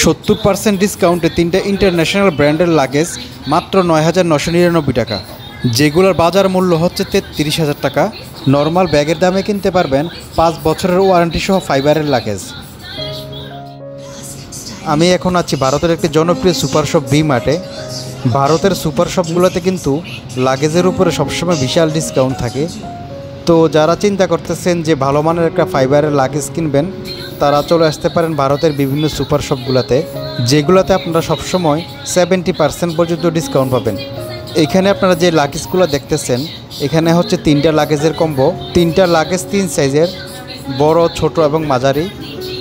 70% ডিসকাউন্টে 3টা ইন্টারন্যাশনাল ব্র্যান্ডের লাগেজ মাত্র ৯,৯৯৯ টাকা, যেগুলোর বাজার মূল্য হচ্ছে ৩৩,০০০ টাকা। নর্মাল ব্যাগের দামে কিনতে পারবেন 5 বছরের ওয়ারেন্টি সহ ফাইবারের লাগেজ। আমি এখন আছি ভারতের একটি জনপ্রিয় সুপার শপ ভি মার্টে। ভারতের সুপার শপগুলোতে কিন্তু লাগেজের উপরে সবসময় বিশাল ডিসকাউন্ট থাকে। তো যারা চিন্তা করতেছেন যে ভালো মানের একটা ফাইবারের লাগেজ কিনবেন, তারা চলে আসতে পারেন ভারতের বিভিন্ন সুপার শপগুলোতে, যেগুলোতে আপনারা সবসময় 70% পর্যন্ত ডিসকাউন্ট পাবেন। এখানে আপনারা যে লাগেজগুলো দেখতেছেন, এখানে হচ্ছে 3টা লাগেজের কম্বো। 3টা লাগেজ 3 সাইজের, বড়, ছোট এবং মাঝারি।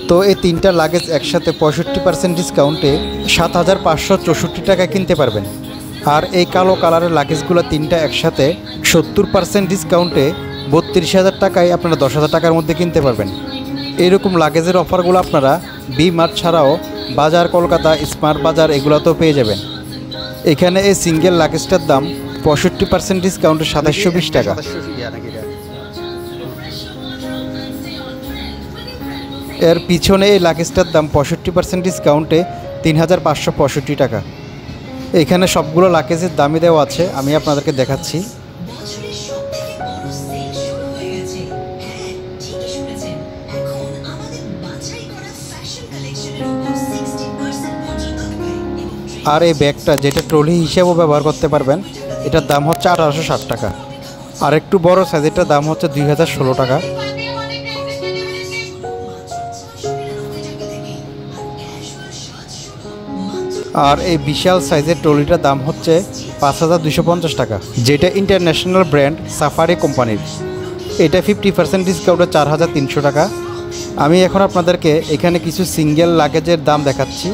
তো এই 3টা লাগেজ একসাথে 65% ডিসকাউন্টে 7,564 টাকা কিনতে পারবেন। আর এই কালো কালারের লাগেজগুলো 3টা একসাথে 70% ডিসকাউন্টে 32,000 টাকায় আপনারা 10,000 টাকার মধ্যে কিনতে পারবেন। এরকম লাগেজের অফারগুলো আপনারা ভি মার্ট ছাড়াও বাজার, কলকাতা, স্মার্ট বাজার এগুলোতেও পেয়ে যাবেন। এখানে এই সিঙ্গেল লাগেজটার দাম 65% ডিসকাউন্টে 2720 টাকা। এর পিছনে এই লাগেজটার দাম 65% ডিসকাউন্টে 3,565 টাকা। এখানে সবগুলো লাগেজের দামই দেওয়া আছে, আমি আপনাদেরকে দেখাচ্ছি। আর এই ব্যাগটা যেটা ট্রলি হিসেবেও ব্যবহার করতে পারবেন, এটার দাম হচ্ছে 1,860 টাকা। আর একটু বড় সাইজেরটার দাম হচ্ছে 2,016 টাকা। আর এই বিশাল সাইজের ট্রলিটার দাম হচ্ছে 5,250 টাকা, যেটা ইন্টারন্যাশনাল ব্র্যান্ড সাফারি কোম্পানির। এটা 50% ডিসকাউন্টে 4,300 টাকা। আমি এখন আপনাদেরকে এখানে কিছু সিঙ্গেল লাগেজের দাম দেখাচ্ছি।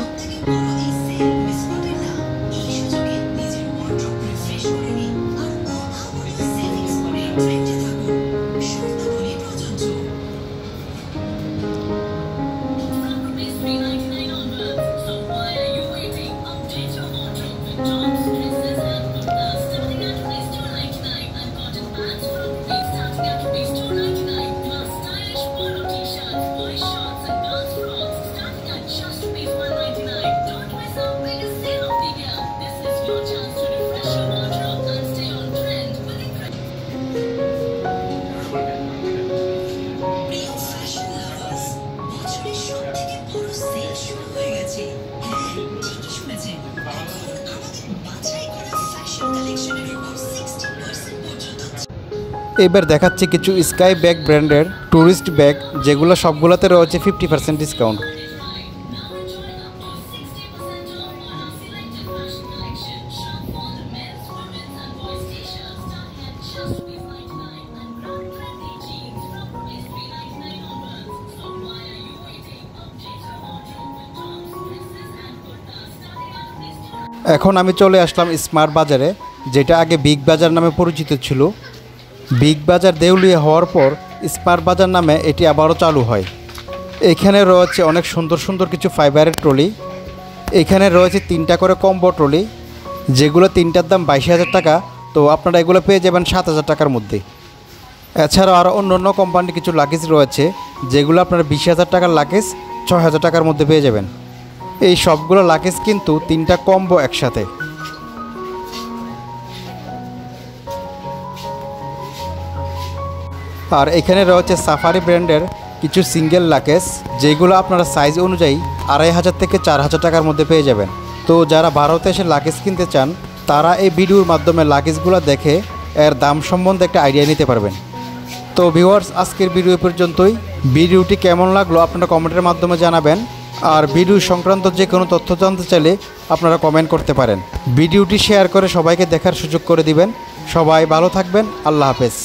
এবার দেখাচ্ছি কিছু স্কাই ব্যাগ ব্র্যান্ডের ট্যুরিস্ট ব্যাগ, যেগুলো সবগুলোতে রয়েছে 50% ডিসকাউন্ট। এখন আমি চলে আসলাম স্মার্ট বাজারে, যেটা আগে বিগ বাজার নামে পরিচিত ছিল। বিগ বাজার দেউলিয়া হওয়ার পর স্মার্ট বাজার নামে এটি আবারও চালু হয়। এখানে রয়েছে অনেক সুন্দর সুন্দর কিছু ফাইবারের ট্রলি। এখানে রয়েছে 3টা করে কম্বো ট্রলি, যেগুলো 3টার দাম 22,000 টাকা। তো আপনারা এগুলো পেয়ে যাবেন 7,000 টাকার মধ্যে। এছাড়াও আরও অন্য অন্য কোম্পানির কিছু লাগেজ রয়েছে, যেগুলো আপনারা 20,000 টাকার লাগেজ 6,000 টাকার মধ্যে পেয়ে যাবেন। এই সবগুলো লাগেজ কিন্তু 3টা কম্বো একসাথে। আর এখানে রয়েছে সাফারি ব্র্যান্ডের কিছু সিঙ্গেল লাগেজ, যেগুলো আপনারা সাইজ অনুযায়ী 2,500 থেকে 4,000 টাকার মধ্যে পেয়ে যাবেন। তো যারা ভারতে এসে লাগেজ কিনতে চান, তারা এই ভিডিওর মাধ্যমে লাগেজগুলো দেখে এর দাম সম্বন্ধে একটা আইডিয়া নিতে পারবেন। তো ভিউয়ার্স, আজকের ভিডিও পর্যন্তই। ভিডিওটি কেমন লাগলো আপনারা কমেন্টের মাধ্যমে জানাবেন। আর ভিডিও সংক্রান্ত যে কোনো তথ্য জানতে চাইলে আপনারা কমেন্ট করতে পারেন। ভিডিওটি শেয়ার করে সবাইকে দেখার সুযোগ করে দিবেন। সবাই ভালো থাকবেন। আল্লাহ হাফেজ।